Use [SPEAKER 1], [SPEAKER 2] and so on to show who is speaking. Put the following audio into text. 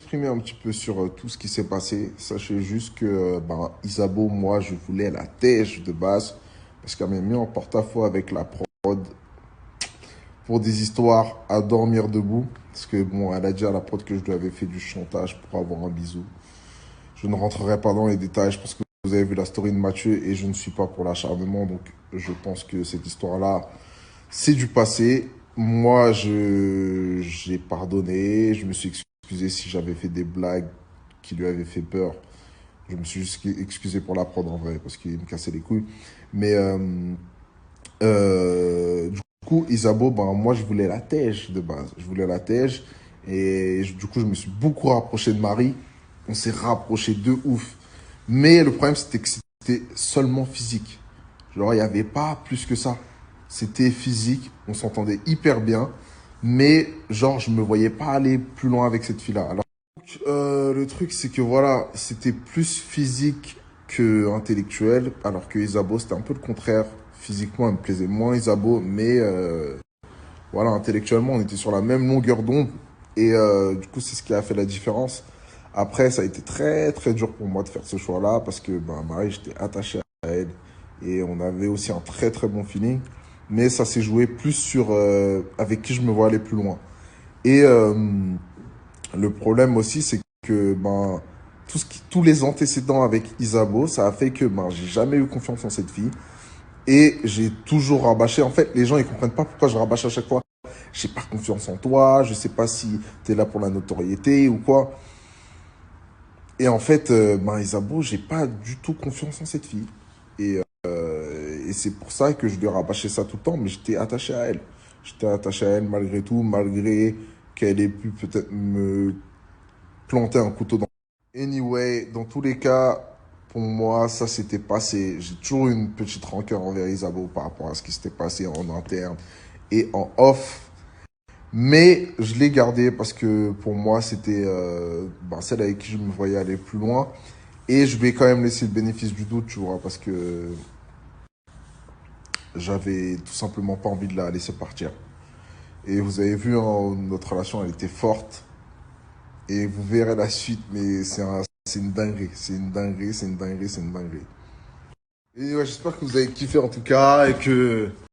[SPEAKER 1] Exprimer un petit peu sur tout ce qui s'est passé. Sachez juste que Isabeau, moi, je voulais la tèche de base parce qu'elle m'a mis en porte-à-faux avec la prod pour des histoires à dormir debout. Parce que bon, elle a dit à la prod que je lui avais fait du chantage pour avoir un bisou. Je ne rentrerai pas dans les détails. Je pense que vous avez vu la story de Mathieu et je ne suis pas pour l'acharnement. Donc, je pense que cette histoire-là, c'est du passé. Moi, j'ai pardonné. Je me suis excusé si j'avais fait des blagues qui lui avaient fait peur. Je me suis juste excusé pour la prod en vrai parce qu'il me cassait les couilles. Mais du coup, Isabeau, moi, je voulais la tège de base. Je voulais la tège. Et du coup, je me suis beaucoup rapproché de Marie. On s'est rapproché de ouf. Mais le problème, c'était que c'était seulement physique. Genre, il n'y avait pas plus que ça. C'était physique. On s'entendait hyper bien. Mais, genre, je me voyais pas aller plus loin avec cette fille-là. Alors, le truc, c'est que voilà, c'était plus physique que intellectuel. Alors que Isabeau, c'était un peu le contraire. Physiquement, elle me plaisait moins Isabeau. Mais, voilà, intellectuellement, on était sur la même longueur d'onde. Et du coup, c'est ce qui a fait la différence. Après, ça a été très, très dur pour moi de faire ce choix-là parce que Marie, j'étais attaché à elle. Et on avait aussi un très, très bon feeling. Mais ça s'est joué plus sur avec qui je me vois aller plus loin. Et le problème aussi, c'est que tous les antécédents avec Isabeau, ça a fait que j'ai jamais eu confiance en cette fille. Et j'ai toujours rabâché. En fait, les gens, ils comprennent pas pourquoi je rabâche à chaque fois. J'ai pas confiance en toi, je sais pas si tu es là pour la notoriété ou quoi. Et en fait, Isabeau, j'ai pas du tout confiance en cette fille. Et c'est pour ça que je lui rabâchais ça tout le temps, mais j'étais attaché à elle. J'étais attaché à elle malgré tout, malgré qu'elle ait pu peut-être me planter un couteau dans... Anyway, dans tous les cas, pour moi, ça s'était passé. J'ai toujours eu une petite rancœur envers Isabeau par rapport à ce qui s'était passé en interne et en off. Mais je l'ai gardé parce que pour moi, c'était celle avec qui je me voyais aller plus loin. Et je vais quand même laisser le bénéfice du doute, tu vois, parce que j'avais tout simplement pas envie de la laisser partir. Et vous avez vu, hein, notre relation, elle était forte. Et vous verrez la suite, mais c'est une dinguerie. C'est une dinguerie, c'est une dinguerie, c'est une dinguerie. Et ouais, j'espère que vous avez kiffé en tout cas et que